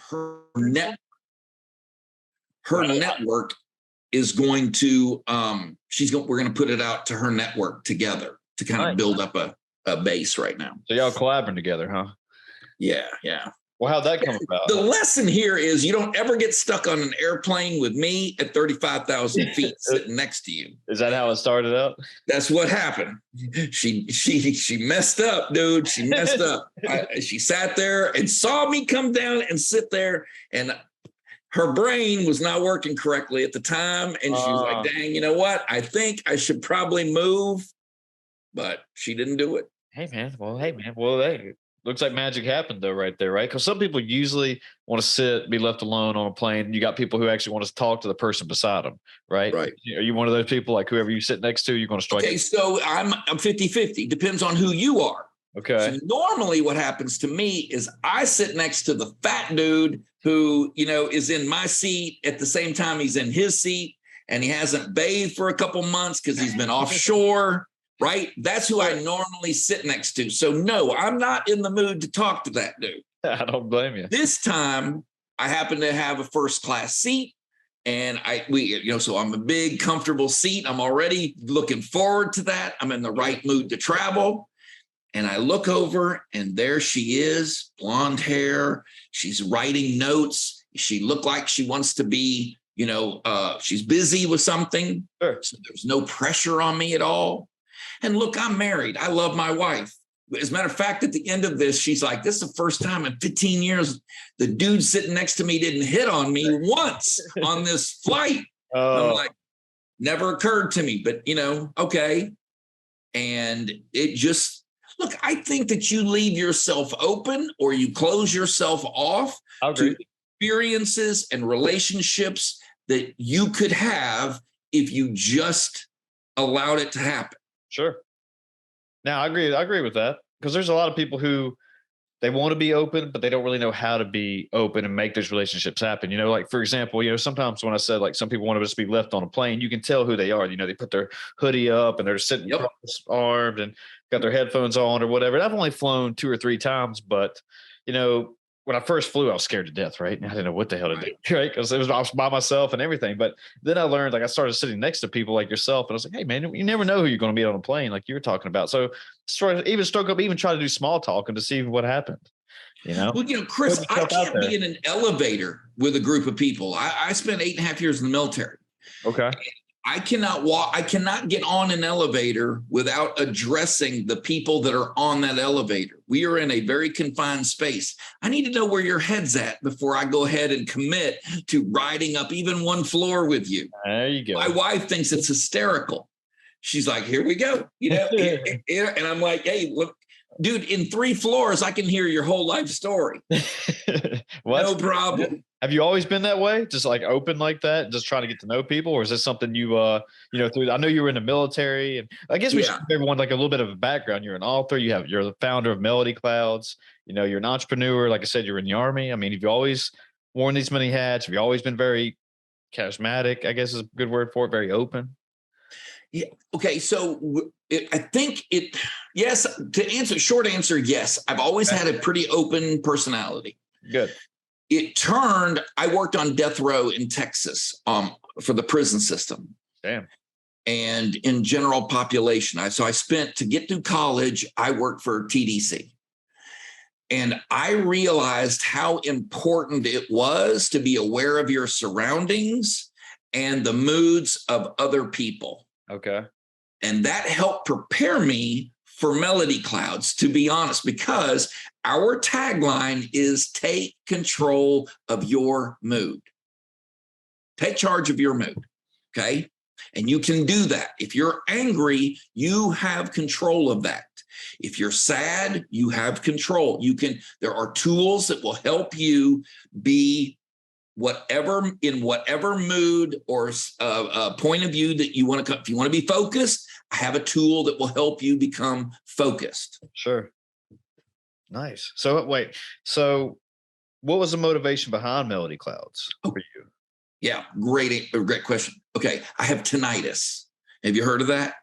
her net her network is going to we're going to put it out to her network together to kind of build up a base right now. So y'all collaborating together, huh? Yeah. Well, how'd that come about? The lesson here is you don't ever get stuck on an airplane with me at 35,000 feet sitting next to you. Is that how it started out? That's what happened. She messed up, dude. She messed up. She sat there and saw me come down and sit there, and her brain was not working correctly at the time. And she was like, dang, you know what? I think I should probably move. But she didn't do it. Hey, man. Well, hey, looks like magic happened, though, right there, right? Because some people usually want to be left alone on a plane. And you got people who actually want to talk to the person beside them, right? Right. Are you one of those people, like whoever you sit next to, you're going to strike? Okay, so I'm 50-50. Depends on who you are. Okay. So normally what happens to me is I sit next to the fat dude who, is in my seat at the same time he's in his seat, and he hasn't bathed for a couple months because he's been offshore, right? That's who I normally sit next to. So no, I'm not in the mood to talk to that dude. I don't blame you. This time I happen to have a first class seat, and so I'm a big, comfortable seat. I'm already looking forward to that. I'm in the right mood to travel. And I look over, and there she is, blonde hair. She's writing notes. She looked like she wants to be, she's busy with something. Sure. So there's no pressure on me at all. And look, I'm married. I love my wife. As a matter of fact, at the end of this, she's like, this is the first time in 15 years the dude sitting next to me didn't hit on me once on this flight. I'm like, never occurred to me, but, okay. And it just, look, I think that you leave yourself open or you close yourself off to experiences and relationships that you could have if you just allowed it to happen. Sure. Now, I agree with that, because there's a lot of people who they want to be open, but they don't really know how to be open and make those relationships happen. Like, for example, sometimes when I said, like, some people want to just be left on a plane, you can tell who they are. They put their hoodie up and they're sitting cross-armed and got their headphones on or whatever. I've only flown 2 or 3 times, but, when I first flew, I was scared to death, right? And I didn't know what the hell to do, right? Because I was by myself and everything. But then I learned, like, I started sitting next to people like yourself, and I was like, hey, man, you never know who you're going to meet on a plane, like you were talking about. So try to do small talk and to see what happened. Well, Chris, I can't be in an elevator with a group of people. I spent 8.5 years in the military. Okay. I cannot get on an elevator without addressing the people that are on that elevator. We are in a very confined space. I need to know where your head's at before I go ahead and commit to riding up even one floor with you. There you go. My wife thinks it's hysterical. She's like, here we go. And I'm like, hey, look, dude, in 3 floors, I can hear your whole life story. No problem. Have you always been that way? Just like open like that, just trying to get to know people? Or is this something you, through, I know you were in the military, and I guess we should give everyone like a little bit of a background. You're an author, you're the founder of Melody Clouds, you're an entrepreneur. Like I said, you're in the Army. I mean, have you always worn these many hats? Have you always been very charismatic, I guess is a good word for it, very open? Yeah. Okay. So yes, short answer, yes. I've always had a pretty open personality. Good. I worked on death row in Texas for the prison system. Damn. And in general population. To get through college, I worked for TDC. And I realized how important it was to be aware of your surroundings and the moods of other people. Okay. And that helped prepare me for Melody Clouds, to be honest, because our tagline is take control of your mood. Take charge of your mood. Okay. And you can do that. If you're angry, you have control of that. If you're sad, you have control. There are tools that will help you be in whatever mood or point of view that you want to come. If you want to be focused, I have a tool that will help you become focused. Sure. Nice. So what was the motivation behind Melody Clouds for you? Yeah, great question. Okay, I have tinnitus. Have you heard of that?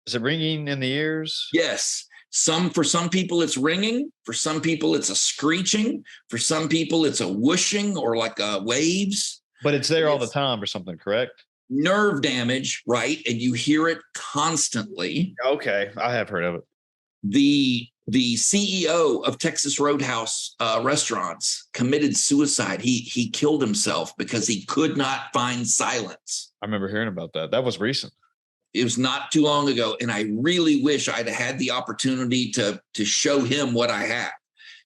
Is it ringing in the ears? Yes. For some people, it's ringing. For some people, it's a screeching. For some people, it's a whooshing or like waves. But it's there all the time or something, correct? Nerve damage, right? And you hear it constantly. Okay, I have heard of it. The CEO of Texas Roadhouse restaurants committed suicide. He killed himself because he could not find silence. I remember hearing about that. That was recent. It was not too long ago, and I really wish I'd had the opportunity to show him what I have,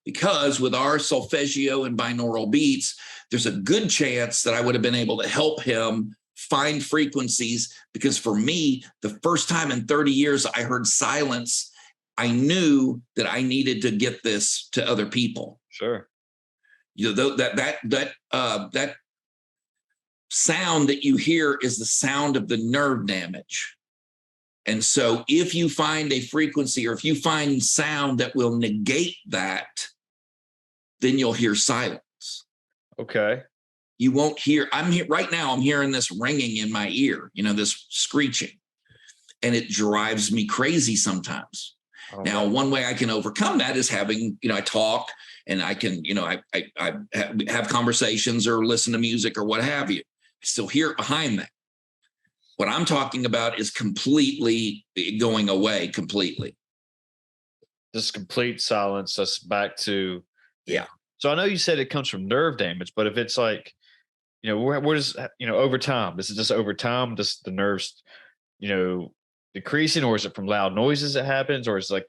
because with our solfeggio and binaural beats, there's a good chance that I would have been able to help him find frequencies. Because for me, the first time in 30 years I heard silence, I knew that I needed to get this to other people. Sure. You know, that sound that you hear is the sound of the nerve damage. And so if you find a frequency, or if you find sound that will negate that, then you'll hear silence. Okay. You won't hear, I'm here right now, I'm hearing this ringing in my ear, this screeching, and it drives me crazy sometimes. Oh, now, one way I can overcome that is having, I talk, and I can, I have conversations or listen to music or what have you. I still hear it behind that. What I'm talking about is completely going away completely. Just complete silence. That's back to, yeah. So I know you said it comes from nerve damage, but if it's like, where does, over time, is it just over time, just the nerves, decreasing, or is it from loud noises that happens, or is it like,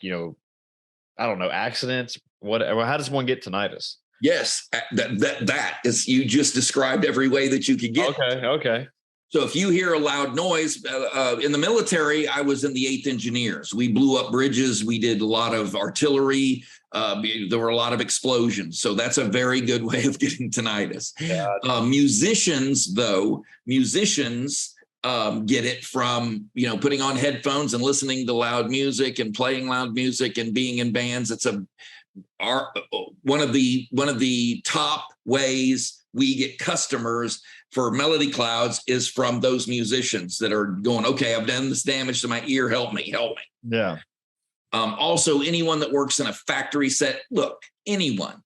I don't know, accidents, whatever? How does one get tinnitus? Yes. That is, you just described every way that you could get. Okay. So if you hear a loud noise, in the military, I was in the 8th Engineers. We blew up bridges. We did a lot of artillery. There were a lot of explosions. So that's a very good way of getting tinnitus. Yeah. Musicians get it from, putting on headphones and listening to loud music and playing loud music and being in bands. It's one of the top ways we get customers for Melody Clouds is from those musicians that are going, okay, I've done this damage to my ear. Help me. Yeah. Also, anyone that works in a factory set, look, anyone,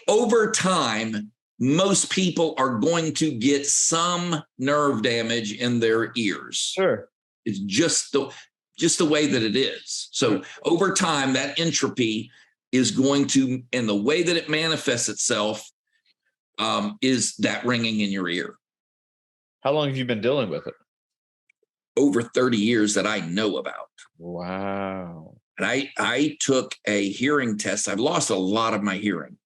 over time, most people are going to get some nerve damage in their ears. Sure. It's just the way that it is. So over time, that entropy is going to, and the way that it manifests itself, is that ringing in your ear. How long have you been dealing with it? Over 30 years that I know about. Wow. And I took a hearing test. I've lost a lot of my hearing.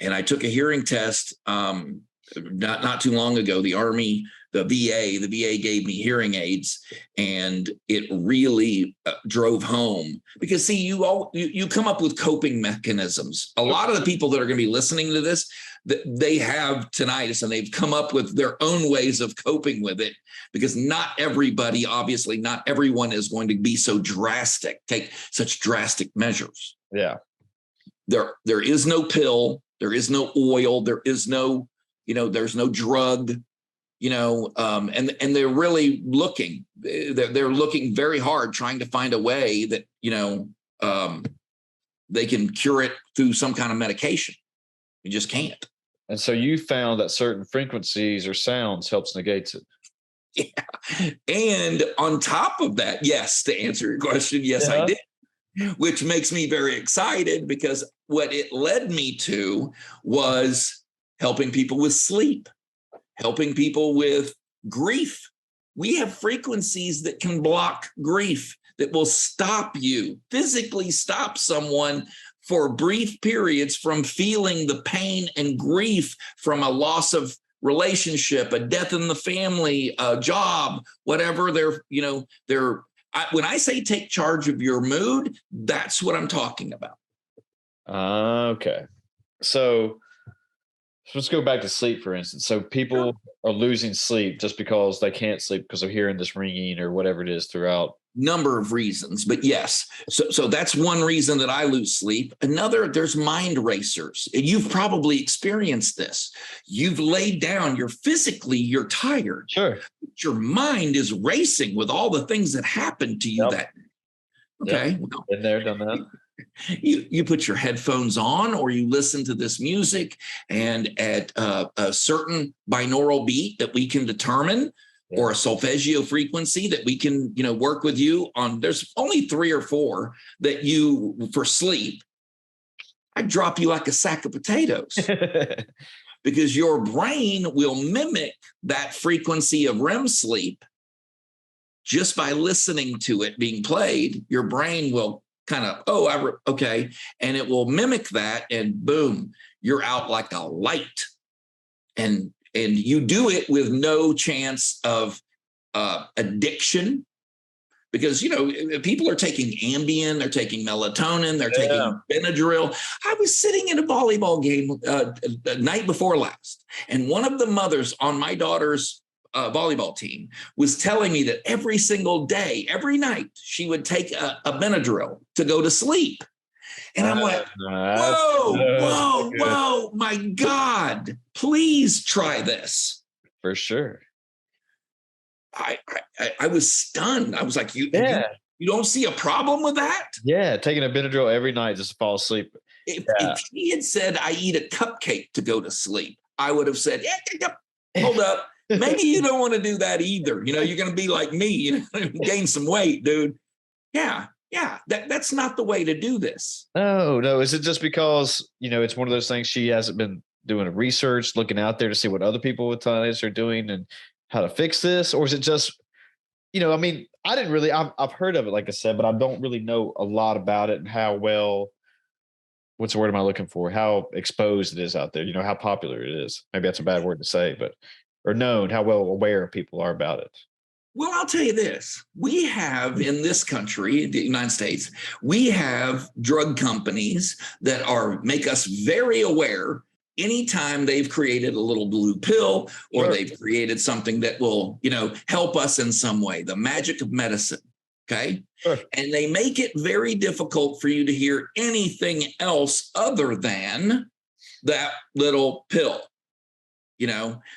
And I took a hearing test not too long ago. The Army, the VA gave me hearing aids, and it really drove home, because see, you come up with coping mechanisms. A lot of the people that are going to be listening to this, they have tinnitus, and they've come up with their own ways of coping with it, because not everybody, obviously not everyone is going to be so drastic, take such drastic measures. Yeah. There is no pill, there is no oil, there is no, there's no drug, and they're really looking, they're looking very hard, trying to find a way that, they can cure it through some kind of medication. You just can't. And so you found that certain frequencies or sounds helps negate it. Yeah. And on top of that, yes, to answer your question, yes, I did. Which makes me very excited, because what it led me to was helping people with sleep, helping people with grief. We have frequencies that can block grief, that will physically stop someone for brief periods from feeling the pain and grief from a loss of relationship, a death in the family, a job, whatever. When I say take charge of your mood, that's what I'm talking about. Okay. So let's go back to sleep, for instance. So people are losing sleep just because they can't sleep because they're hearing this ringing or whatever it is throughout. Number of reasons, but yes. So that's one reason that I lose sleep. Another, there's mind racers. You've probably experienced this. You've laid down, you're tired. Sure. Your mind is racing with all the things that happened to you that day. Okay. Yep. Well, Been there, done that. you put your headphones on, or you listen to this music, and at a certain binaural beat that we can determine, or a solfeggio frequency that we can, work with you on. There's only 3 or 4 that for sleep, I drop you like a sack of potatoes. Because your brain will mimic that frequency of REM sleep just by listening to it being played. Your brain will kind of, okay. And it will mimic that, and boom, you're out like a light. And you do it with no chance of addiction, because, people are taking Ambien, they're taking melatonin, they're taking Benadryl. I was sitting in a volleyball game the night before last, and one of the mothers on my daughter's volleyball team was telling me that every single day, every night, she would take a Benadryl to go to sleep. And I'm like, whoa, my God, please try this. For sure. I was stunned. I was like, you don't see a problem with that? Yeah, taking a Benadryl every night just to fall asleep. If he had said, I eat a cupcake to go to sleep, I would have said, hold up. Maybe you don't want to do that either. You're going to be like me, gain some weight, dude. Yeah. That's not the way to do this. No. Is it just because, it's one of those things she hasn't been doing research, looking out there to see what other people with tinnitus are doing and how to fix this? Or is it just, I didn't really, I've heard of it, like I said, but I don't really know a lot about it and how well, what's the word am I looking for? How exposed it is out there, how popular it is. Maybe that's a bad word to say, or known, how well aware people are about it. Well, I'll tell you this. We have in this country, the United States, we have drug companies that make us very aware anytime they've created a little blue pill, or they've created something that will, help us in some way, the magic of medicine. Okay. Sure. And they make it very difficult for you to hear anything else other than that little pill,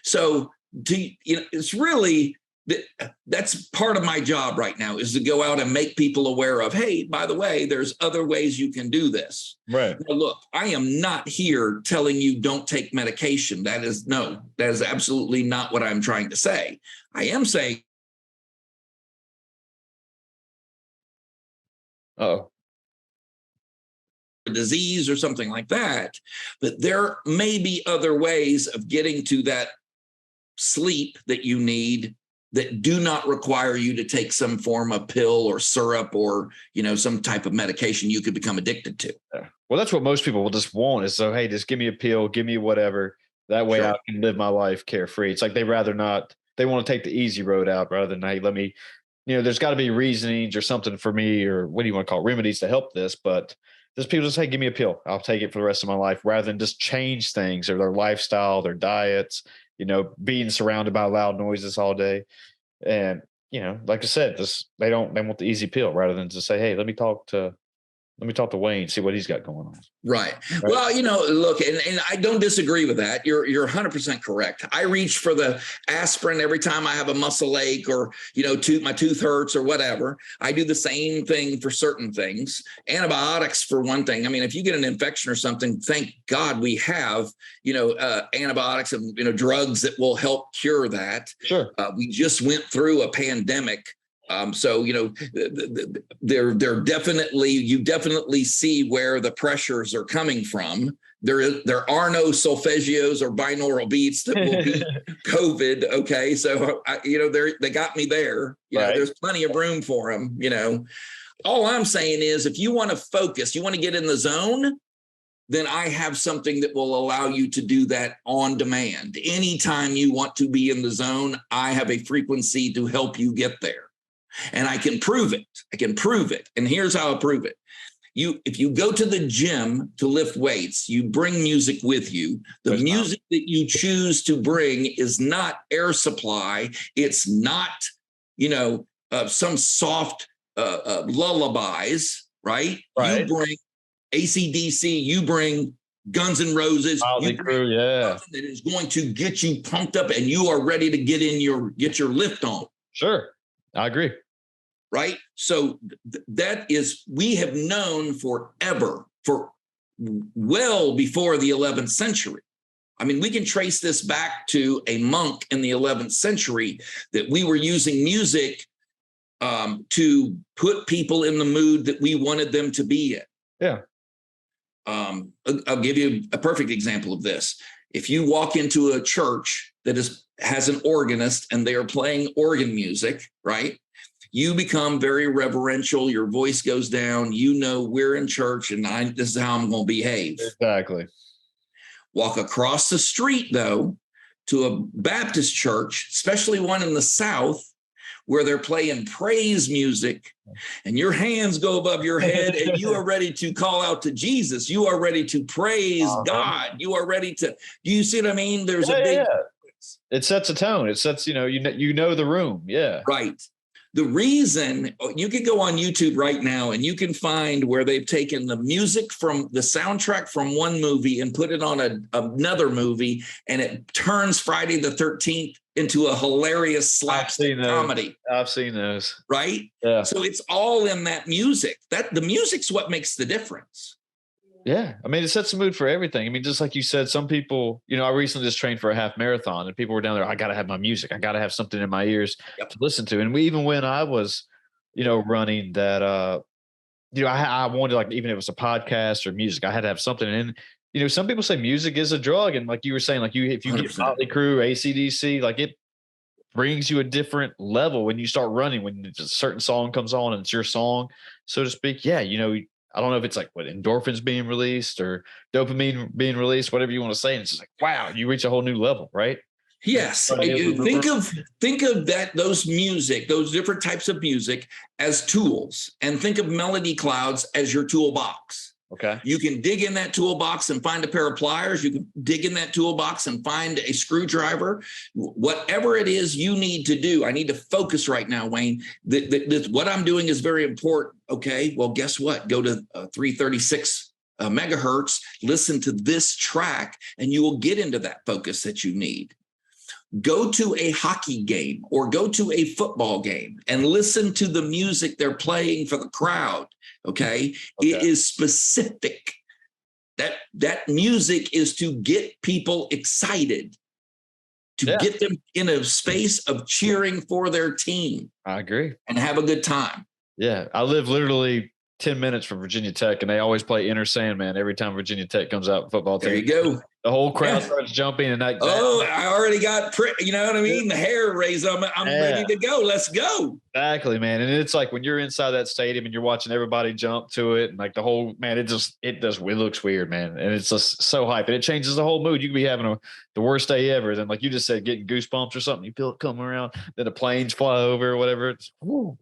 so it's really, that's part of my job right now, is to go out and make people aware of, hey, by the way, there's other ways you can do this. Right. Now, look, I am not here telling you don't take medication. That is absolutely not what I'm trying to say. I am saying. Disease or something like that, but there may be other ways of getting to that sleep that you need that do not require you to take some form of pill or syrup or, some type of medication you could become addicted to. Well, that's what most people will just want is, so, hey, just give me a pill, give me whatever. That way I can live my life carefree. It's like they want to take the easy road out rather than, hey, let me, there's got to be reasonings or something for me, or what do you want to call it, remedies to help this. But just people just, hey, give me a pill. I'll take it for the rest of my life, rather than just change things or their lifestyle, their diets, being surrounded by loud noises all day. And, like I said, they want the easy pill rather than just say, hey, let me talk to Wayne, see what he's got going on. Right. Well, look, and I don't disagree with that. You're 100% correct. I reach for the aspirin every time I have a muscle ache or, my tooth hurts or whatever. I do the same thing for certain things. Antibiotics, for one thing. I mean, if you get an infection or something, thank God we have, antibiotics and, drugs that will help cure that. Sure. We just went through a pandemic. So, they're definitely, you definitely see where the pressures are coming from. There are no solfeggios or binaural beats that will beat COVID. Okay. So, they got me there. There's plenty of room for them. All I'm saying is, if you want to focus, you want to get in the zone, then I have something that will allow you to do that on demand. Anytime you want to be in the zone, I have a frequency to help you get there. And I can prove it. And here's how I prove it. If you go to the gym to lift weights, you bring music with you. The music that you choose to bring is not air supply. It's not, some soft lullabies, right? You bring AC/DC, you bring Guns N' Roses, Crew, that is going to get you pumped up and you are ready to get your lift on. Sure. I agree. right? So that is, we have known forever, for well before the 11th century. I mean, we can trace this back to a monk in the 11th century, that we were using music to put people in the mood that we wanted them to be in. Yeah. I'll give you a perfect example of this. If you walk into a church that has an organist and they are playing organ music, right? You become very reverential. Your voice goes down. You know, we're in church and this is how I'm going to behave. Exactly. Walk across the street, though, to a Baptist church, especially one in the South, where they're playing praise music, and your hands go above your head and you are ready to call out to Jesus. You are ready to praise God. You are ready to, do you see what I mean? There's a big, it sets a tone. It sets, you know the room. Yeah. Right. The reason, you could go on YouTube right now and you can find where they've taken the music from the soundtrack from one movie and put it on another movie, and it turns Friday the 13th into a hilarious slapstick comedy. I've seen those. Right? Yeah. So it's all in that music. That the music's what makes the difference. Yeah. I mean, it sets the mood for everything. I mean, just like you said, some people, I recently just trained for a half marathon, and people were down there, I got to have my music. I got to have something in my ears to listen to. And even when I was, running that, I wanted, like, even if it was a podcast or music, I had to have something. And, some people say music is a drug. And like you were saying, like if you 100%. Get Motley Crue, AC/DC, like it brings you a different level when you start running, when a certain song comes on and it's your song, so to speak. Yeah. I don't know if it's like endorphins being released or dopamine being released, whatever you want to say. And it's just like, wow, you reach a whole new level, right? Yes. Think of that, those different types of music as tools, and think of melody clouds as your toolbox. Okay. You can dig in that toolbox and find a pair of pliers. You can dig in that toolbox and find a screwdriver. Whatever it is you need to do, I need to focus right now, Wayne. What I'm doing is very important. Okay, well, guess what? Go to 336 megahertz, listen to this track, and you will get into that focus that you need. Go to a hockey game or go to a football game and listen to the music they're playing for the crowd. Okay. It is specific. That music is to get people excited, to get them in a space of cheering for their team. I agree. And have a good time. Yeah. I live literally 10 minutes from Virginia Tech, and they always play Enter Sandman every time Virginia Tech comes out football team. There you go. The whole crowd starts jumping, and I already got, you know what I mean? The hair raised. I'm ready to go. Let's go. Exactly, man. And it's like when you're inside that stadium and you're watching everybody jump to it, and like the whole, man, it looks weird, man. And it's just so hype, and it changes the whole mood. You could be having the worst day ever. Then, like you just said, getting goosebumps or something, you feel it coming around, then the planes fly over or whatever. It's, whoo.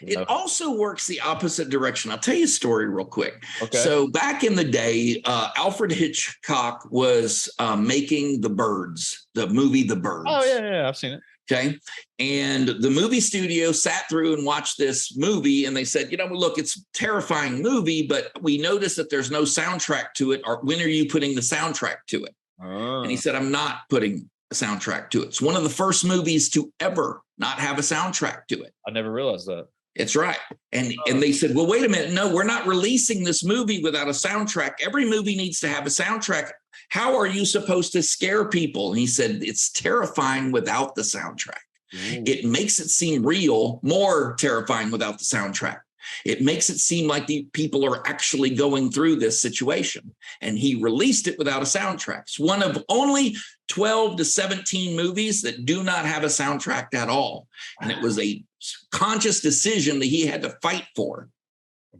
It also works the opposite direction. I'll tell you a story real quick. Okay. So back in the day, Alfred Hitchcock was making The Birds, the movie The Birds. Oh, yeah, I've seen it. Okay. And the movie studio sat through and watched this movie, and they said, look, it's a terrifying movie, but we noticed that there's no soundtrack to it. Or when are you putting the soundtrack to it? Oh. And he said, I'm not putting a soundtrack to it. It's one of the first movies to ever not have a soundtrack to it. I never realized that. It's right. And they said, well, wait a minute. No, we're not releasing this movie without a soundtrack. Every movie needs to have a soundtrack. How are you supposed to scare people? And he said, it's terrifying without the soundtrack. Ooh. It makes it seem real, more terrifying without the soundtrack. It makes it seem like the people are actually going through this situation. And he released it without a soundtrack. It's one of only 12 to 17 movies that do not have a soundtrack at all. And it was a conscious decision that he had to fight for.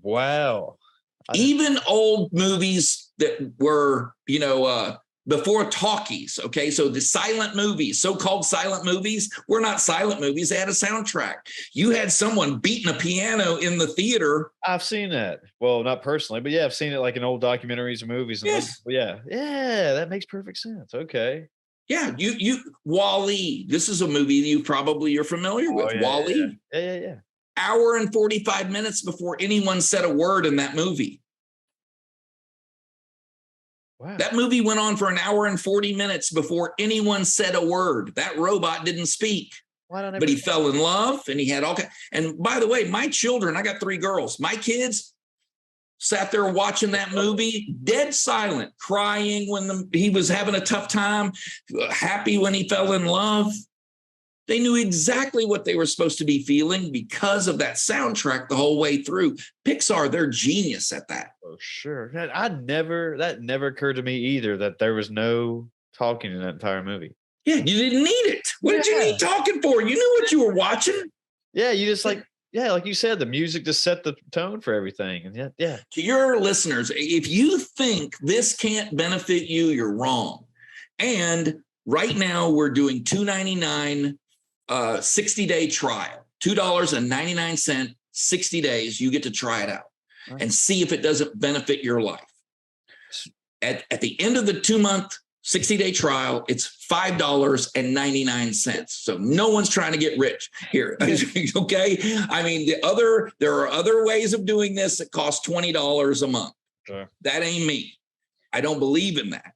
Wow. Even old movies that were, before talkies. Okay. So the silent movies, so-called silent movies, were not silent movies. They had a soundtrack. You had someone beating a piano in the theater. I've seen that. Well, not personally, but yeah, I've seen it like in old documentaries and movies. And yes. Yeah, that makes perfect sense. Okay. Yeah. Wall-E. This is a movie you're familiar with. Yeah, Wall-E. Yeah. Hour and 45 minutes before anyone said a word in that movie. Wow. That movie went on for an hour and 40 minutes before anyone said a word. That robot didn't speak. Why don't I but he fell in love and he had all kinds. And by the way, my children, I got 3 girls, my kids sat there watching that movie, dead silent, crying when he was having a tough time, happy when he fell in love. They knew exactly what they were supposed to be feeling because of that soundtrack the whole way through. Pixar, they're genius at that. Oh, sure. That never occurred to me either, that there was no talking in that entire movie. Yeah, you didn't need it. What did you need talking for? You knew what you were watching. Yeah, you just like you said, the music just set the tone for everything. And yeah. To your listeners, if you think this can't benefit you, you're wrong. And right now we're doing $2.99 60-day trial, $2.99, 60 days. You get to try it out and see if it doesn't benefit your life. At the end of the 2-month 60-day trial, it's $5.99. So no one's trying to get rich here. Okay. I mean, there are other ways of doing this that cost $20 a month. Sure. That ain't me. I don't believe in that.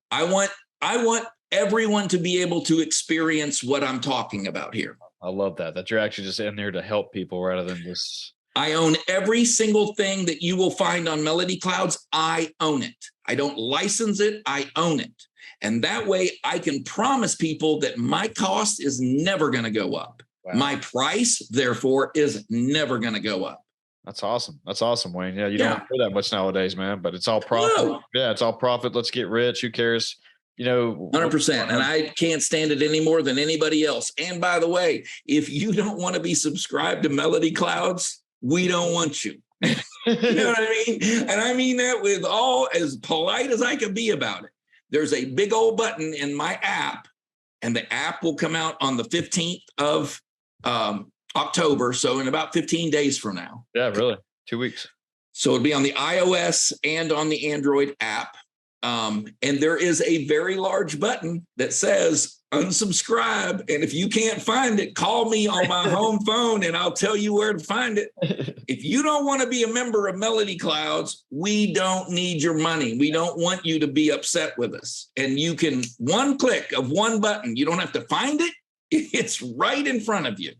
I want everyone to be able to experience what I'm talking about here. I love that you're actually just in there to help people rather than just. I own every single thing that you will find on Melody Clouds. I own it. I don't license it. I own it. And that way I can promise people that my cost is never going to go up. Wow. My price, therefore, is never going to go up. That's awesome. That's awesome, Wayne. Yeah, you don't hear that much nowadays, man, but it's all profit. No. Yeah, it's all profit. Let's get rich. Who cares? 100%. And I can't stand it any more than anybody else. And by the way, if you don't want to be subscribed to Melody Clouds, we don't want you. You know what I mean? And I mean that with all as polite as I can be about it. There's a big old button in my app, and the app will come out on the 15th of October. So in about 15 days from now. Yeah, really. 2 weeks. So it'll be on the iOS and on the Android app. And there is a very large button that says unsubscribe. And if you can't find it, call me on my home phone and I'll tell you where to find it. If you don't want to be a member of Melody Clouds, we don't need your money. We don't want you to be upset with us. And you can, one click of one button, you don't have to find it. It's right in front of you.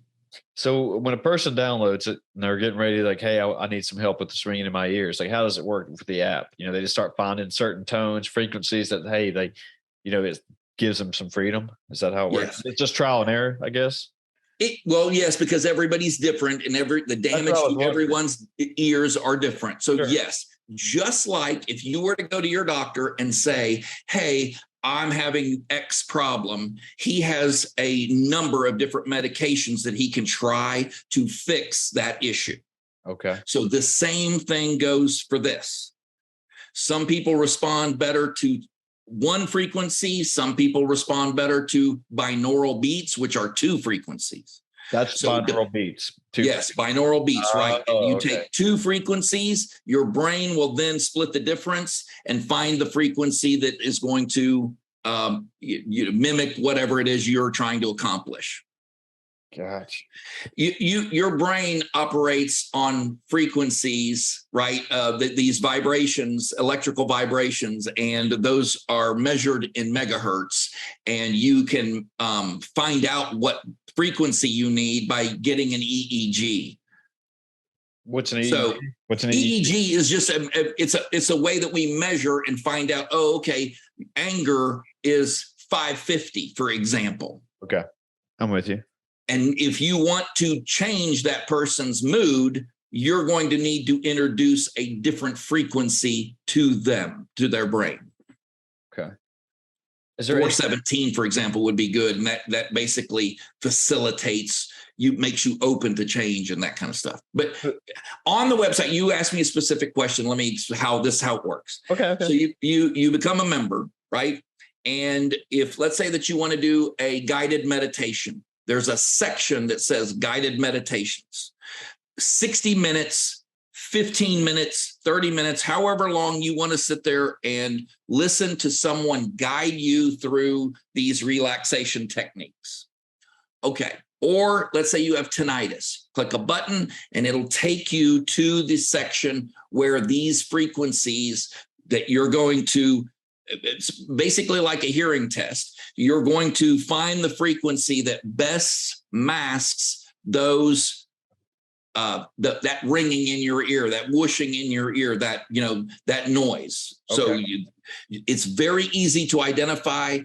So when a person downloads it and they're getting ready, like, hey, I need some help with this ringing in my ears. Like, how does it work with the app? They just start finding certain tones, frequencies that, hey, it gives them some freedom. Is that how it works? It's just trial and error, I guess. Well, yes, because everybody's different and the damage to everyone's ears are different. So yes, just like if you were to go to your doctor and say, hey, I'm having X problem, he has a number of different medications that he can try to fix that issue. Okay. So the same thing goes for this. Some people respond better to one frequency. Some people respond better to binaural beats, which are 2 frequencies. That's binaural beats. Yes, binaural beats, right? And you take 2 frequencies, your brain will then split the difference and find the frequency that is going to mimic whatever it is you're trying to accomplish. Gotcha. Your brain operates on frequencies, right? These vibrations, electrical vibrations, and those are measured in megahertz. And you can find out what frequency you need by getting an EEG. What's an EEG? So what's an EEG? EEG is just it's a way that we measure and find out. Oh, okay, anger is 550, for example. Okay, I'm with you. And if you want to change that person's mood, you're going to need to introduce a different frequency to them, to their brain. Okay. Is there 417, for example, would be good. And that basically facilitates makes you open to change and that kind of stuff. But on the website, you asked me a specific question. Let me how it works. Okay. So you become a member, right? And if let's say that you want to do a guided meditation, there's a section that says guided meditations, 60 minutes, 15 minutes, 30 minutes, however long you want to sit there and listen to someone guide you through these relaxation techniques. Okay. Or let's say you have tinnitus, click a button and it'll take you to the section where these frequencies that you're going to it's basically like a hearing test. You're going to find the frequency that best masks those that ringing in your ear, that whooshing in your ear, that that noise. Okay. So it's very easy to identify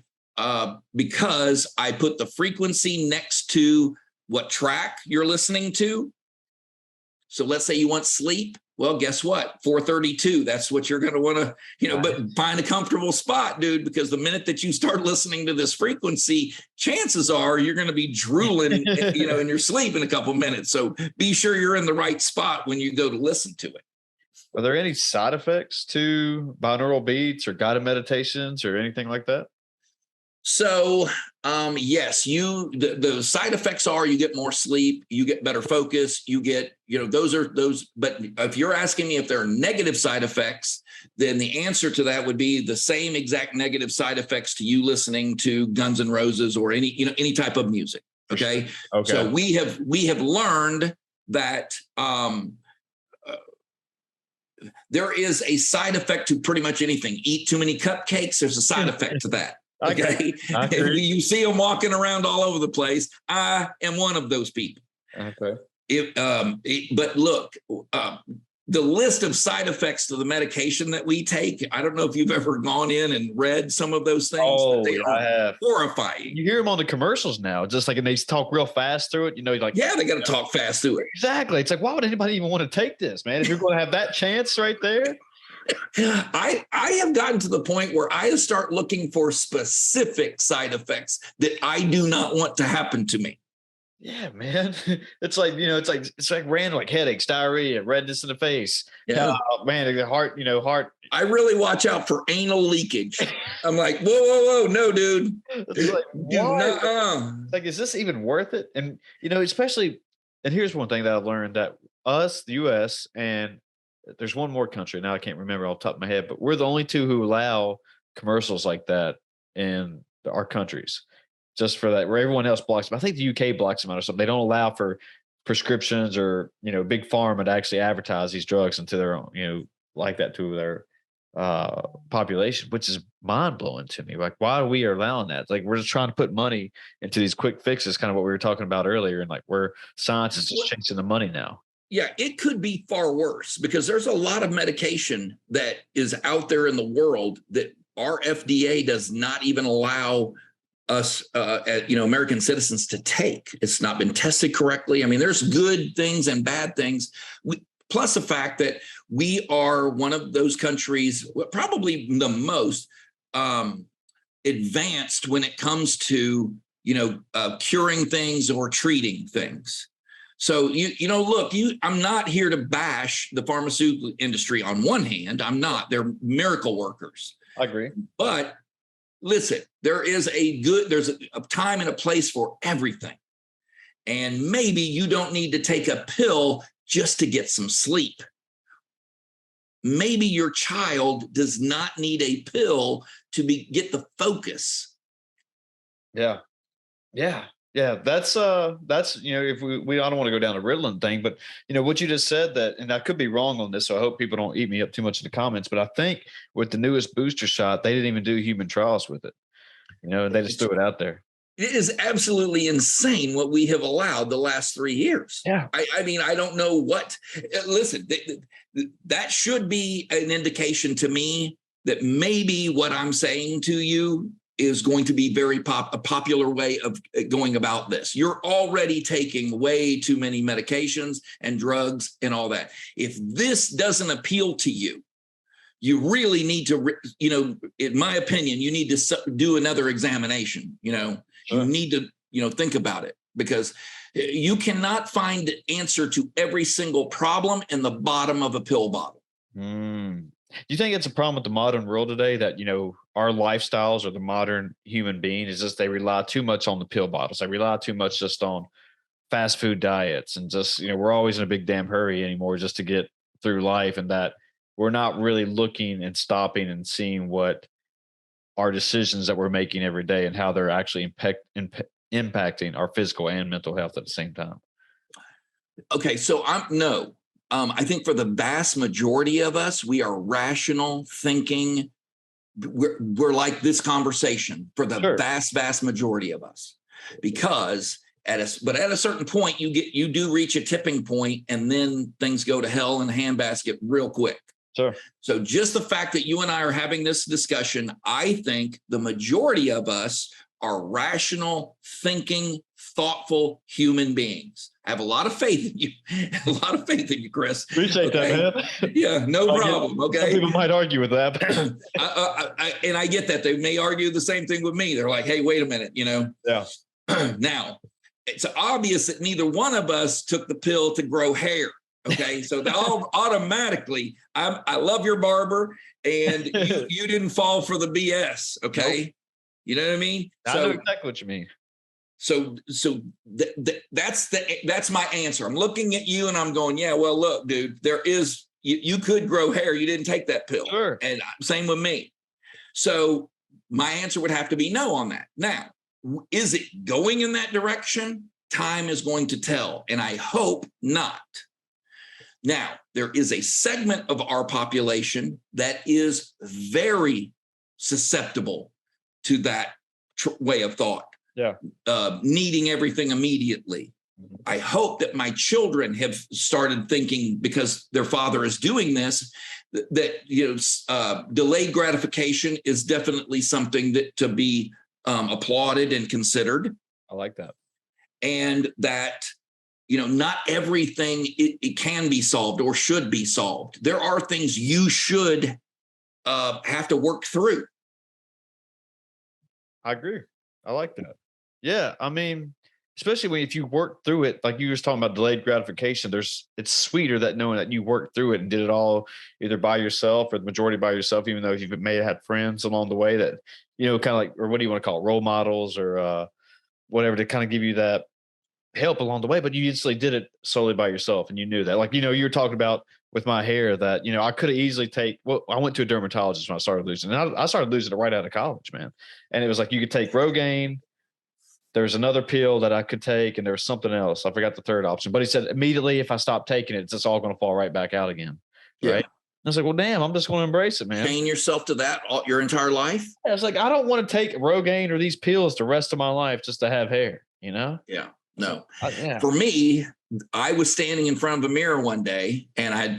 because I put the frequency next to what track you're listening to. So let's say you want sleep. Well, guess what? 432. That's what you're going to want to, but find a comfortable spot, dude, because the minute that you start listening to this frequency, chances are you're going to be drooling, in your sleep in a couple minutes. So be sure you're in the right spot when you go to listen to it. Are there any side effects to binaural beats or guided meditations or anything like that? So, yes, the side effects are you get more sleep, you get better focus, you get, those. But if you're asking me if there are negative side effects, then the answer to that would be the same exact negative side effects to you listening to Guns N' Roses or any type of music. Okay. Okay. So we have learned that, there is a side effect to pretty much anything. Eat too many cupcakes, there's a side effect to that. Okay. You see them walking around all over the place. I am one of those people. Okay. But look, the list of side effects to the medication that we take, I don't know if you've ever gone in and read some of those things. Oh, they I have. Horrifying. You hear them on the commercials now, just like, and they talk real fast through it. Like, yeah, they got to talk fast through it. Exactly. It's like, why would anybody even want to take this, man? If you're going to have that chance right there. I have gotten to the point where I start looking for specific side effects that I do not want to happen to me. Yeah, man. It's like, it's like random, like headaches, diarrhea, redness in the face. Yeah. Man, the heart. I really watch out for anal leakage. I'm like, whoa, no, dude. It's like, it's like, is this even worth it? And, especially, and here's one thing that I've learned, that us, the US, and there's one more country now I can't remember off the top of my head, but we're the only two who allow commercials like that in our countries. Just for that, where everyone else blocks them. I think the UK blocks them out or something. They don't allow for prescriptions or big pharma to actually advertise these drugs into their own, like that to their population, which is mind blowing to me. Like, why are we allowing that? It's like we're just trying to put money into these quick fixes, kind of what we were talking about earlier, and like where science is just chasing the money now. Yeah, it could be far worse because there's a lot of medication that is out there in the world that our FDA does not even allow us, American citizens to take. It's not been tested correctly. I mean, there's good things and bad things. Plus the fact that we are one of those countries, probably the most advanced when it comes to, curing things or treating things. So, look, I'm not here to bash the pharmaceutical industry on one hand. I'm not. They're miracle workers. I agree. But listen, there's a time and a place for everything. And maybe you don't need to take a pill just to get some sleep. Maybe your child does not need a pill to get the focus. Yeah. That's if we I don't want to go down a Ritalin thing, but what you just said, that, and I could be wrong on this, so I hope people don't eat me up too much in the comments, but I think with the newest booster shot, they didn't even do human trials with it. They just threw it out there. It is absolutely insane what we have allowed the last 3 years. Yeah. I mean, I don't know what. Listen, that should be an indication to me that maybe what I'm saying to you is going to be a popular way of going about this. You're already taking way too many medications and drugs and all that. If this doesn't appeal to you, you really need to, in my opinion, you need to do another examination. You need to, think about it, because you cannot find the answer to every single problem in the bottom of a pill bottle. Do you think it's a problem with the modern world today that, our lifestyles or the modern human being is just they rely too much on the pill bottles? They rely too much just on fast food diets, and just, we're always in a big damn hurry anymore just to get through life, and that we're not really looking and stopping and seeing what our decisions that we're making every day and how they're actually impacting our physical and mental health at the same time. Okay, so I think for the vast majority of us, we are rational thinking we're like this conversation for the Sure. vast majority of us, because at a certain point you do reach a tipping point, and then things go to hell in a handbasket real quick. Sure. So just the fact that you and I are having this discussion, I think the majority of us are rational, thinking, thoughtful human beings. I have a lot of faith in you. A lot of faith in you, Chris. Appreciate that, man. Yeah, no problem. Okay. Some people might argue with that. And I get that. They may argue the same thing with me. They're like, hey, wait a minute, Yeah. Now, it's obvious that neither one of us took the pill to grow hair. Okay. So automatically, I love your barber, and you didn't fall for the BS. Okay. Nope. You know what I mean? I know exactly what you mean. So that's my answer. I'm looking at you and I'm going, yeah, well, look, dude, you could grow hair. You didn't take that pill. Sure. And same with me. So my answer would have to be no on that. Now, is it going in that direction? Time is going to tell, and I hope not. Now, there is a segment of our population that is very susceptible to that way of thought. Yeah. Needing everything immediately. I hope that my children have started thinking, because their father is doing this, that delayed gratification is definitely something that to be applauded and considered. I like that. And that not everything it can be solved or should be solved. There are things you should have to work through. I agree. I like that. Yeah. I mean, especially if you work through it, like you were talking about delayed gratification, it's sweeter that knowing that you worked through it and did it all either by yourself or the majority by yourself, even though you may have had friends along the way that, kind of like, or what do you want to call it, role models or whatever, to kind of give you that help along the way, but you instantly did it solely by yourself. And you knew that, like, you were talking about with my hair that, I could have easily I went to a dermatologist when I started losing, and I started losing it right out of college, man. And it was like, you could take Rogaine. There's another pill that I could take, and there was something else. I forgot the third option, but he said immediately if I stop taking it, it's just all going to fall right back out again. Right. Yeah. I was like, well, damn, I'm just going to embrace it, man. Chain yourself to that your entire life. I was like, I don't want to take Rogaine or these pills the rest of my life just to have hair, Yeah. No. Yeah. For me, I was standing in front of a mirror one day, and I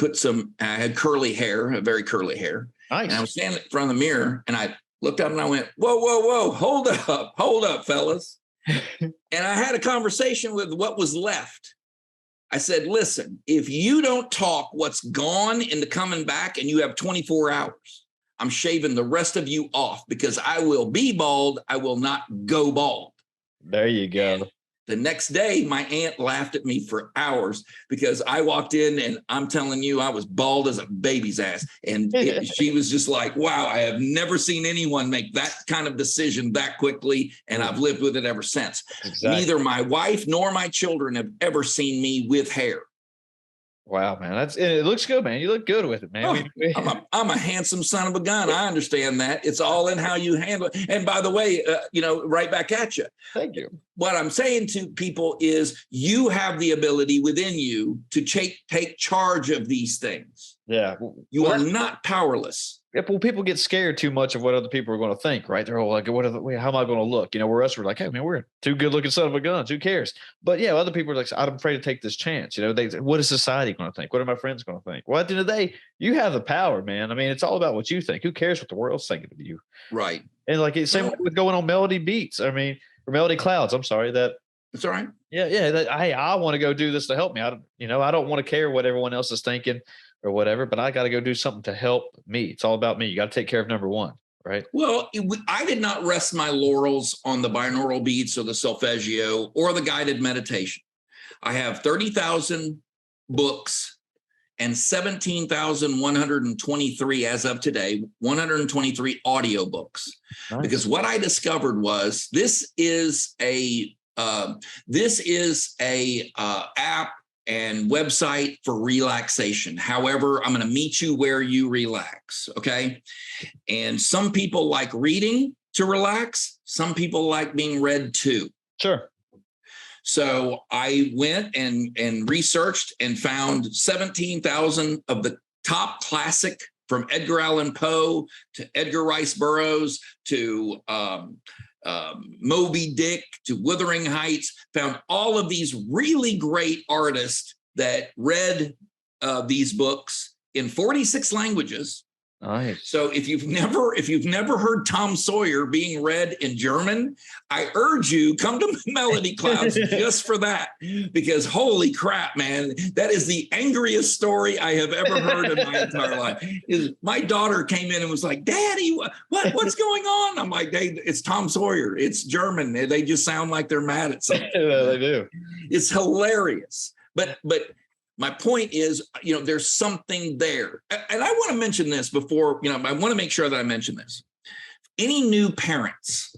had curly hair, very curly hair. Nice. And I was standing in front of the mirror, and I looked up and I went, whoa, hold up, fellas. And I had a conversation with what was left. I said, listen, if you don't talk what's gone into coming back, and you have 24 hours, I'm shaving the rest of you off, because I will be bald. I will not go bald. There you go. And the next day, my aunt laughed at me for hours, because I walked in and I'm telling you, I was bald as a baby's ass. And she was just like, wow, I have never seen anyone make that kind of decision that quickly. And I've lived with it ever since. Exactly. Neither my wife nor my children have ever seen me with hair. Wow, man. It looks good, man. You look good with it, man. Oh, I'm a handsome son of a gun. I understand that. It's all in how you handle it. And by the way, right back at you. Thank you. What I'm saying to people is, you have the ability within you to take charge of these things. Yeah. You are not powerless. Well, people get scared too much of what other people are going to think, right? They're all like, how am I going to look? We're like, hey, man, we're two good looking son of a guns. Who cares? But yeah, other people are like, I'm afraid to take this chance. What is society going to think? What are my friends going to think? Well, at the end of the day, you have the power, man. I mean, it's all about what you think. Who cares what the world's thinking of you? Right. And like, it's same with going on Melody Beats. I mean, or Melody Clouds. I'm sorry that. It's all right. Yeah. Hey, I want to go do this to help me. I don't want to care what everyone else is thinking or whatever, but I got to go do something to help me. It's all about me. You got to take care of number one, right? Well, I did not rest my laurels on the binaural beats or the solfeggio or the guided meditation. I have 30,000 books and 17,123 as of today, 123 audiobooks. Nice. Because what I discovered was this is a app and website for relaxation. However, I'm going to meet you where you relax. Okay. And some people like reading to relax. Some people like being read to. Sure. So I went and researched and found 17,000 of the top classic from Edgar Allan Poe to Edgar Rice Burroughs to Moby Dick to Wuthering Heights, found all of these really great artists that read these books in 46 languages. Nice. So if you've never heard Tom Sawyer being read in German, I urge you come to Melody Clouds just for that, because holy crap, man, that is the angriest story I have ever heard in my entire life. My daughter came in and was like, "Daddy, what's going on?" I'm like, "It's Tom Sawyer. It's German. They just sound like they're mad at something." Yeah, they do. It's hilarious, but. My point is, there's something there. And I want to mention this before, I want to make sure that I mention this. Any new parents,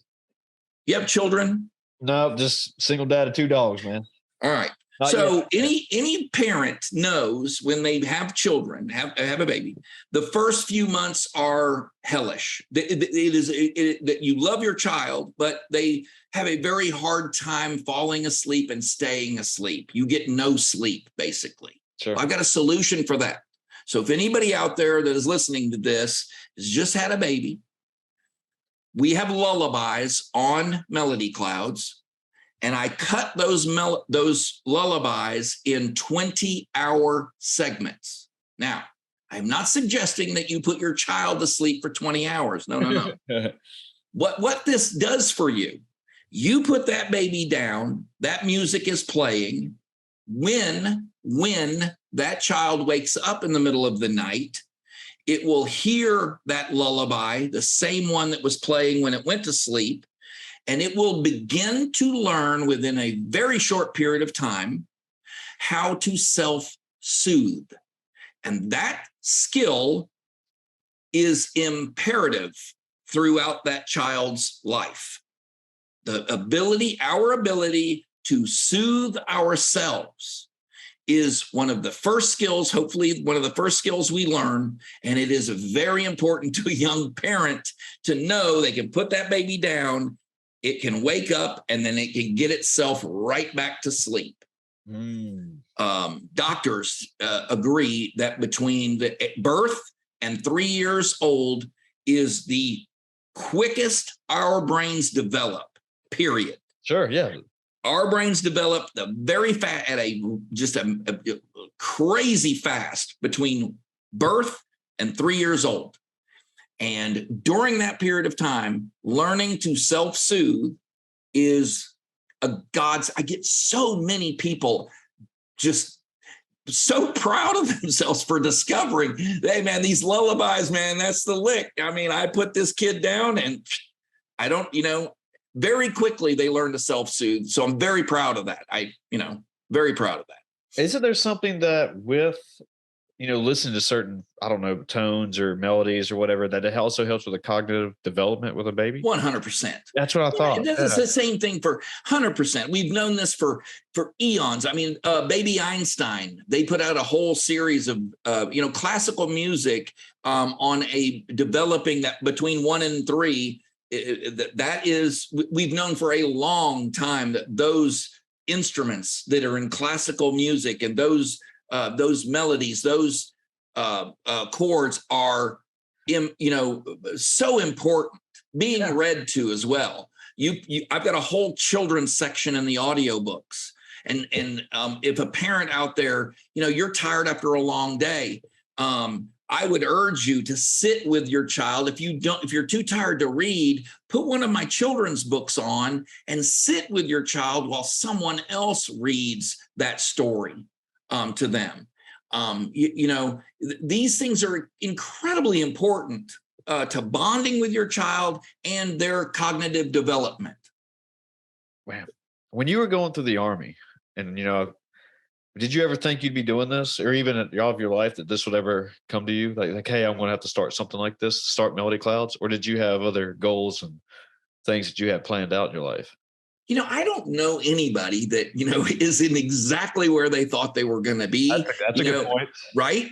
you have children? No, just single dad of 2 dogs, man. All right. Not so yet. any parent knows when they have children, have a baby, the first few months are hellish. That you love your child, but they have a very hard time falling asleep and staying asleep. You get no sleep, basically. Sure. I've got a solution for that. So if anybody out there that is listening to this has just had a baby, we have lullabies on Melody Clouds. And I cut those lullabies in 20-hour segments. Now, I'm not suggesting that you put your child to sleep for 20 hours. No. What this does for you, you put that baby down, that music is playing. When that child wakes up in the middle of the night, it will hear that lullaby, the same one that was playing when it went to sleep. And it will begin to learn within a very short period of time how to self-soothe. And that skill is imperative throughout that child's life. Our ability to soothe ourselves is one of the first skills, hopefully one of the first skills we learn. And it is very important to a young parent to know they can put that baby down. It can wake up and then it can get itself right back to sleep. Doctors agree that between the birth and 3 years old is the quickest our brains develop, period. Sure, yeah. Our brains develop very fast at a crazy fast between birth and 3 years old. And during that period of time, learning to self-soothe is a God's. I get so many people just so proud of themselves for discovering, hey, man, these lullabies, man, that's the lick. I mean, I put this kid down and I don't, very quickly they learn to self-soothe. So I'm very proud of that. Very proud of that. Isn't there something that with, listening to certain, I don't know, tones or melodies or whatever, that it also helps with the cognitive development with a baby? 100%. That's what I thought. It's the same thing for 100%. We've known this for eons. I mean, Baby Einstein, they put out a whole series of, classical music on a developing that between 1 and 3. We've known for a long time that those instruments that are in classical music and those melodies, those chords are, so important, being read to as well. I've got a whole children's section in the audiobooks. And if a parent out there, you're tired after a long day, I would urge you to sit with your child. If you're too tired to read, put one of my children's books on and sit with your child while someone else reads that story to them. These things are incredibly important to bonding with your child and their cognitive development. Wow. When you were going through the Army and, did you ever think you'd be doing this, or even at all of your life that this would ever come to you? Like, hey, I'm going to have to start something like this, start Melody Clouds? Or did you have other goals and things that you had planned out in your life? I don't know anybody that, is in exactly where they thought they were going to be. That's a good point. Right?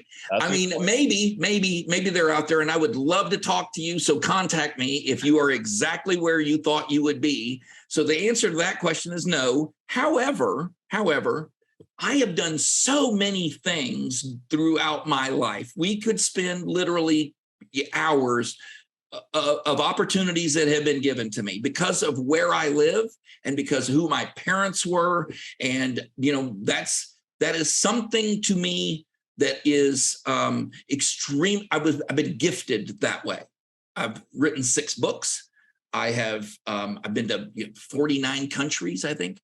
Maybe they're out there, and I would love to talk to you. So contact me if you are exactly where you thought you would be. So the answer to that question is no. However, I have done so many things throughout my life. We could spend literally hours of opportunities that have been given to me because of where I live and because who my parents were. And, that is something to me that is extreme. I've been gifted that way. I've written 6 books. I've been to 49 countries, I think.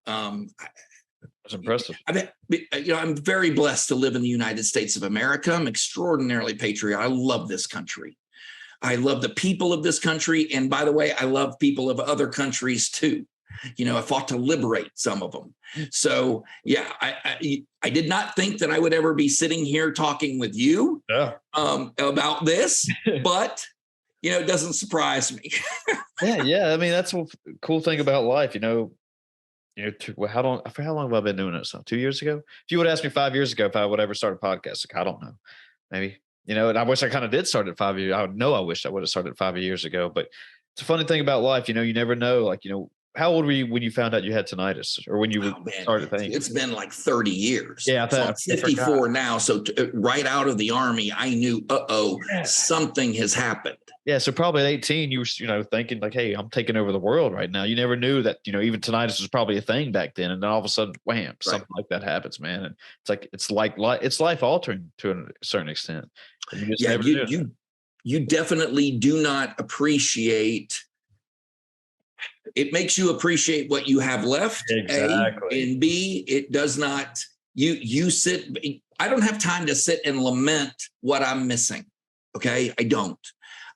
That's impressive. I'm very blessed to live in the United States of America. I'm extraordinarily patriotic. I love this country. I love the people of this country. And by the way, I love people of other countries too. I fought to liberate some of them. So yeah, I did not think that I would ever be sitting here talking with you about this, but it doesn't surprise me. Yeah. I mean, that's a cool thing about life. How long have I been doing this now? 2 years ago? If you would ask me 5 years ago if I would ever start a podcast, I don't know. Maybe, and I wish I kind of did start at 5 years. I wish I would have started 5 years ago, but it's a funny thing about life. You never know, how old were you when you found out you had tinnitus or when you started thinking? It's been like 30 years. Yeah. I'm 54 now. So right out of the Army, I knew, something has happened. Yeah. So probably at 18, you were, thinking like, hey, I'm taking over the world right now. You never knew that, even tinnitus was probably a thing back then. And then all of a sudden, wham, something like that happens, man. And it's life altering to a certain extent. And you just you definitely do not appreciate. It makes you appreciate what you have left. Exactly. A, and B, it does not. You sit. I don't have time to sit and lament what I'm missing. Okay, I don't.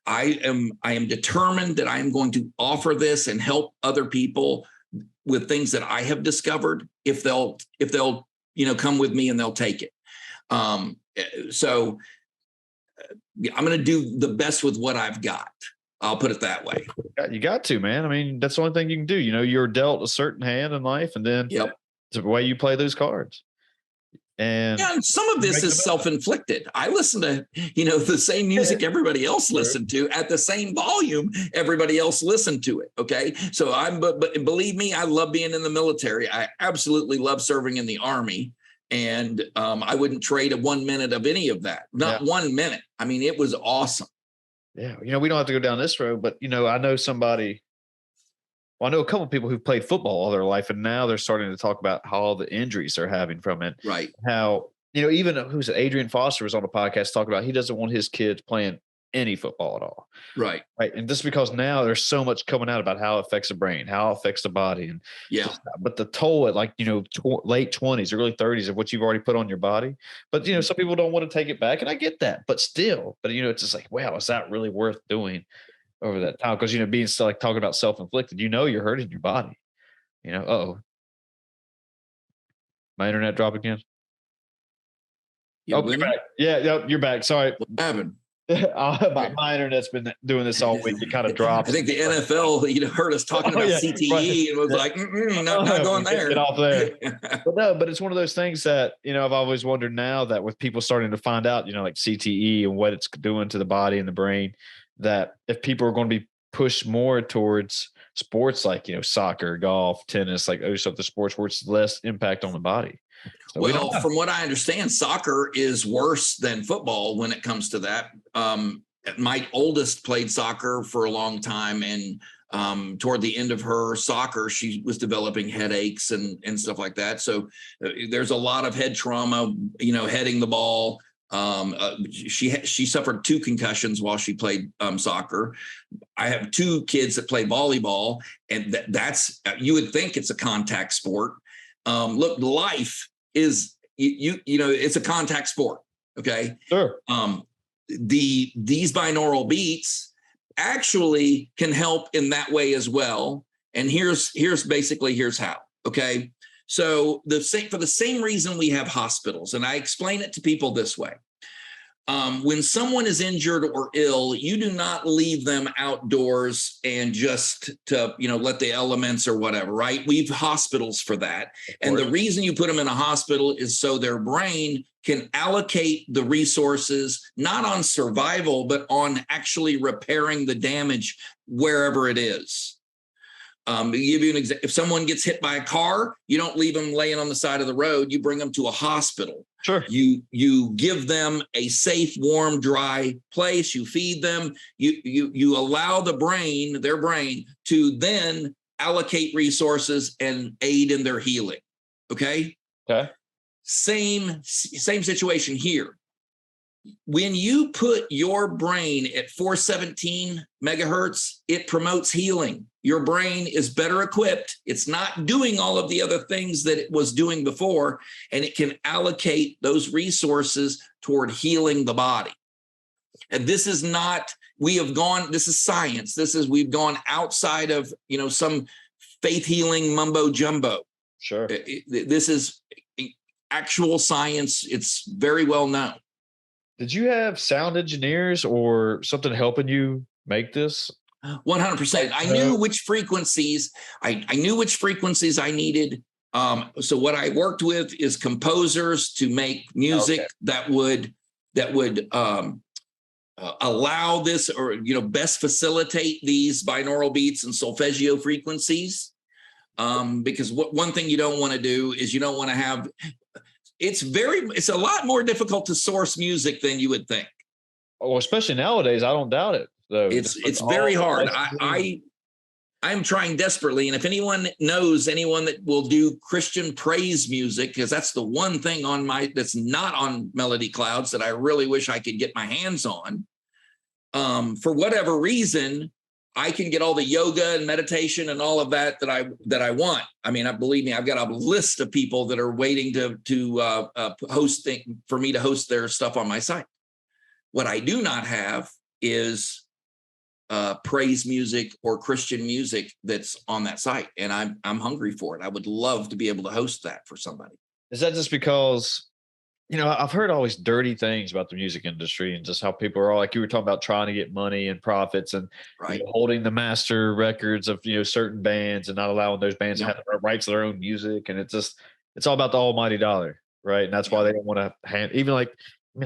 I am determined that I am going to offer this and help other people with things that I have discovered. If they'll come with me and they'll take it. So I'm going to do the best with what I've got. I'll put it that way. You got to, man. I mean, that's the only thing you can do. You're dealt a certain hand in life, and then it's the way you play those cards. And some of this is self-inflicted. I listen to, the same music everybody else listened to at the same volume everybody else listened to it. Okay. So but believe me, I love being in the military. I absolutely love serving in the Army. And I wouldn't trade 1 minute of any of that. Not 1 minute. I mean, it was awesome. Yeah. We don't have to go down this road, but I know somebody. Well, I know a couple of people who've played football all their life, and now they're starting to talk about how all the injuries they're having from it. Right. How, even who's it? Adrian Foster was on the podcast talking about he doesn't want his kids playing any football at all. Right. Right. And just because now there's so much coming out about how it affects the brain, how it affects the body. And but the toll at late 20s, early 30s of what you've already put on your body. But, some people don't want to take it back. And I get that. But still, it's just like, wow, is that really worth doing over that time? Because, being still talking about self-inflicted, you're hurting your body. My internet dropped again. You're back. Yeah, you're back. Sorry. What happened? My internet's been doing this all week. It kind of dropped. I think the NFL, heard us talking about CTE and was like, not going there. Get off there. But it's one of those things that, I've always wondered now that with people starting to find out, like CTE and what it's doing to the body and the brain, that if people are going to be pushed more towards sports like, soccer, golf, tennis, like those other sports where it's less impact on the body. So from what I understand, soccer is worse than football when it comes to that. My oldest played soccer for a long time, and toward the end of her soccer, she was developing headaches and stuff like that. So there's a lot of head trauma, heading the ball. She suffered 2 concussions while she played soccer. I have 2 kids that play volleyball, and that's you would think it's a contact sport. Look, life is it's a contact sport. Okay. Sure. These binaural beats actually can help in that way as well. And here's how. Okay. So for the same reason we have hospitals, and I explain it to people this way. When someone is injured or ill, you do not leave them outdoors and just to, let the elements or whatever, right? We've hospitals for that. And the reason you put them in a hospital is so their brain can allocate the resources, not on survival, but on actually repairing the damage wherever it is. Give you an example. If someone gets hit by a car, you don't leave them laying on the side of the road. You bring them to a hospital. Sure. You give them a safe, warm, dry place. You feed them. You allow their brain to then allocate resources and aid in their healing. Okay. Okay. Same situation here. When you put your brain at 417 megahertz, it promotes healing. Your brain is better equipped. It's not doing all of the other things that it was doing before, and it can allocate those resources toward healing the body. And this is not, this is science. We've gone outside of, some faith healing mumbo jumbo. Sure. This is actual science. It's very well known. Did you have sound engineers or something helping you make this? 100%. I knew which frequencies. I knew which frequencies I needed. So what I worked with is composers to make music that would allow this, or best facilitate these binaural beats and solfeggio frequencies. Because one thing you don't want to do is you don't want to have. It's a lot more difficult to source music than you would think. Oh, especially nowadays. I don't doubt it, though. It's very hard. I'm trying desperately. And if anyone knows anyone that will do Christian praise music, because that's the one thing that's not on Melody Clouds that I really wish I could get my hands on. For whatever reason, I can get all the yoga and meditation and all of that I want. I mean, believe me, I've got a list of people that are waiting to host for me to host their stuff on my site. What I do not have is praise music or Christian music that's on that site, and I'm hungry for it. I would love to be able to host that for somebody. Is that just because? I've heard all these dirty things about the music industry and just how people are all, like you were talking about, trying to get money and profits and right. Holding the master records of certain bands and not allowing those bands to have the rights to their own music. And it's all about the almighty dollar, right? And that's why they don't want to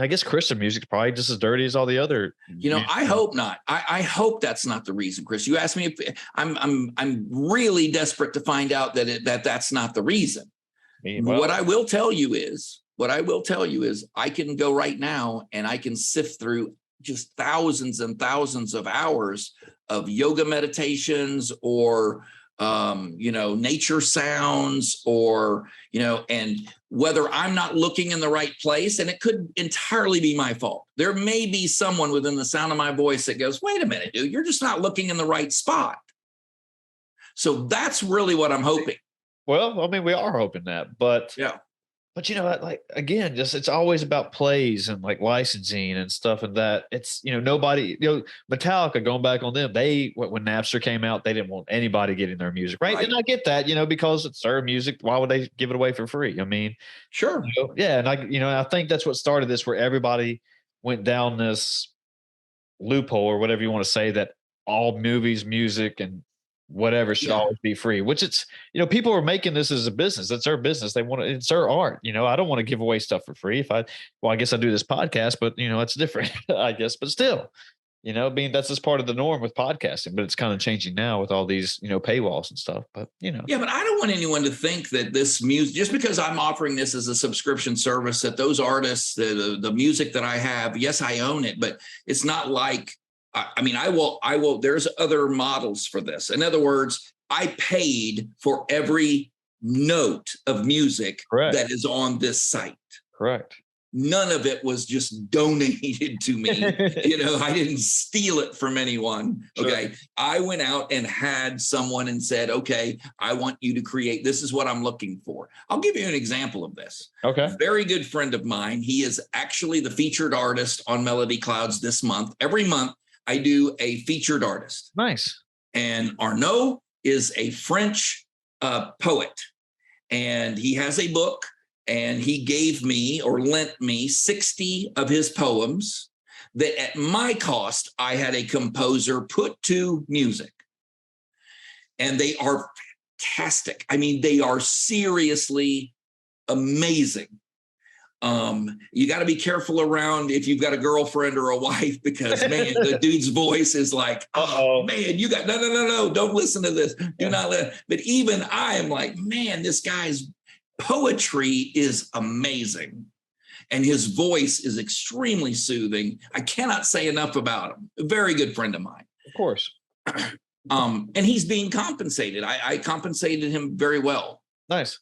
I guess Christian music's probably just as dirty as all the other. I hope not. I hope that's not the reason, Chris. You asked me if I'm really desperate to find out that's not the reason. What I will tell you is I can go right now and I can sift through just thousands and thousands of hours of yoga meditations or, nature sounds or, and whether I'm not looking in the right place, and it could entirely be my fault. There may be someone within the sound of my voice that goes, wait a minute, dude, you're just not looking in the right spot. So that's really what I'm hoping. Well, I mean, we are hoping that, but yeah. But again, it's always about plays and like licensing and stuff, and that it's nobody Metallica, going back on them, when Napster came out, they didn't want anybody getting their music, right? And I get that, because it's their music. Why would they give it away for free? I mean, sure, yeah, and I think that's what started this, where everybody went down this loophole or whatever you want to say, that all movies, music, and whatever should always be free, which it's, people are making this as a business. It's their business. It's their art. I don't want to give away stuff for free. I guess I do this podcast, but it's different, I guess, but still, that's just part of the norm with podcasting, but it's kind of changing now with all these, paywalls and stuff, but Yeah, but I don't want anyone to think that this music, just because I'm offering this as a subscription service, that those artists, the music that I have, yes, I own it, but it's not like, I will, there's other models for this. In other words, I paid for every note of music that is on this site. Correct. None of it was just donated to me. I didn't steal it from anyone. Okay. Sure. I went out and had someone and said, okay, I want you to create, this is what I'm looking for. I'll give you an example of this. Okay. A very good friend of mine. He is actually the featured artist on Melody Clouds this month. Every month, I do a featured artist. Nice. And Arnaud is a French poet, and he has a book, and he gave me or lent me 60 of his poems that at my cost, I had a composer put to music. And they are fantastic. I mean, they are seriously amazing. You got to be careful around if you've got a girlfriend or a wife, because man, the dude's voice is like, oh man, you got no, don't listen to this. Do not let. But even I am like, man, this guy's poetry is amazing. And his voice is extremely soothing. I cannot say enough about him. A very good friend of mine. Of course. And he's being compensated. I compensated him very well. Nice.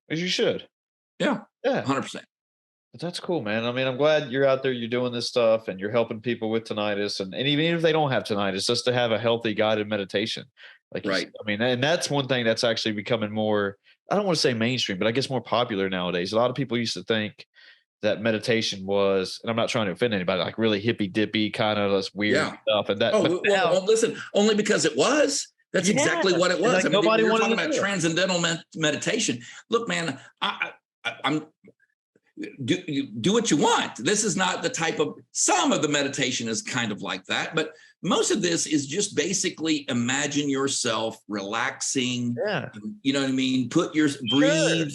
As you should. Yeah. 100%. But that's cool, man. I mean, I'm glad you're out there, you're doing this stuff and you're helping people with tinnitus. And even if they don't have tinnitus, just to have a healthy guided meditation. Like, right. I mean, and that's one thing that's actually becoming more, I don't want to say mainstream, but I guess more popular nowadays. A lot of people used to think that meditation was, and I'm not trying to offend anybody, like really hippy dippy kind of this weird stuff. And that, listen, only because it was. That's exactly what it was. Like, I mean, nobody you're wanted talking to about transcendental meditation. Look, man, I'm do what you want. This is not the type of, some of the meditation is kind of like that, but most of this is just basically imagine yourself relaxing. Yeah. You know what I mean? Breathe.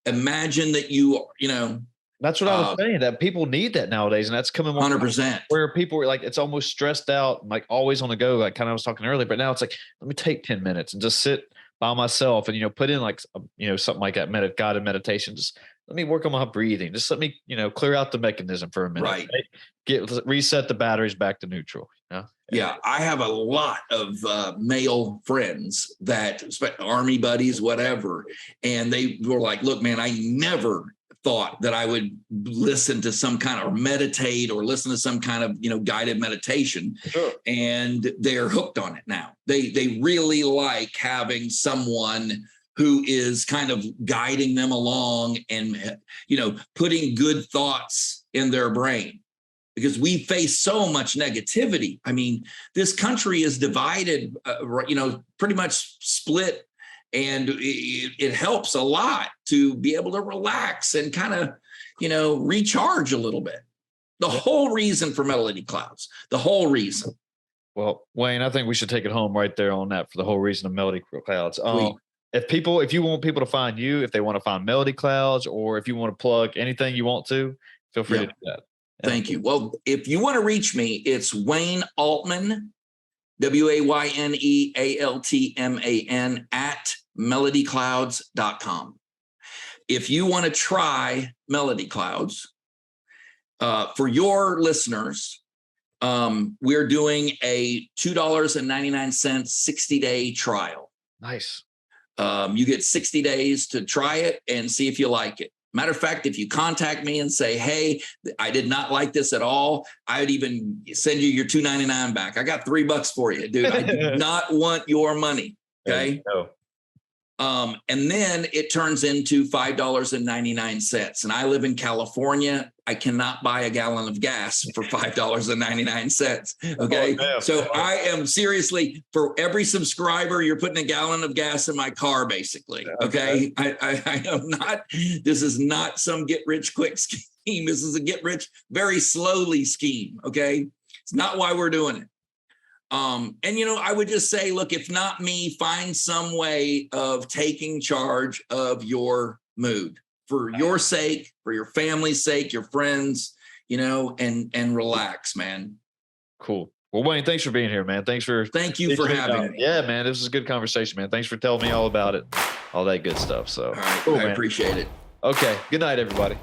Imagine that that's what I was saying, that people need that nowadays. And that's coming 100%. Where people are like, it's almost stressed out, like always on the go, like kind of I was talking earlier, but now it's like, let me take 10 minutes and just sit by myself and, put in like, something like that, guided meditation. Just let me work on my breathing. Just let me, clear out the mechanism for a minute. Right. Reset the batteries back to neutral. Yeah. I have a lot of male friends that Army buddies, whatever. And they were like, look, man, I never thought that I would listen to some kind of meditate or listen to some kind of, guided meditation. Sure. And they're hooked on it now. They really like having someone who is kind of guiding them along and, putting good thoughts in their brain, because we face so much negativity. I mean, this country is divided, pretty much split. And it helps a lot to be able to relax and kind of, recharge a little bit. The whole reason for Melody Clouds, the whole reason. Well, Wayne, I think we should take it home right there on that for the whole reason of Melody Clouds. If you want people to find you, if they want to find Melody Clouds, or if you want to plug anything you want to, feel free to do that. Thank you. Well, if you want to reach me, it's Wayne Altman, WayneAltman at melodyclouds.com. If you want to try Melody Clouds, for your listeners, we're doing a $2.99 60-day trial. Nice. You get 60 days to try it and see if you like it. Matter of fact, if you contact me and say, hey, I did not like this at all, I would even send you your $2.99 back. I got $3 for you, dude. I do not want your money. Okay. And then it turns into $5.99. And I live in California. I cannot buy a gallon of gas for $5.99. Okay. So I am seriously, for every subscriber, you're putting a gallon of gas in my car, basically. Okay. I am not, this is not some get rich quick scheme. This is a get rich very slowly scheme. Okay. It's not why we're doing it. And, I would just say, look, if not me, find some way of taking charge of your mood for your sake, for your family's sake, your friends, and relax, man. Cool. Well, Wayne, thanks for being here, man. Thank you for having me. Yeah, man. This was a good conversation, man. Thanks for telling me all about it, all that good stuff. So, all right, cool, I appreciate it. Okay. Good night, everybody.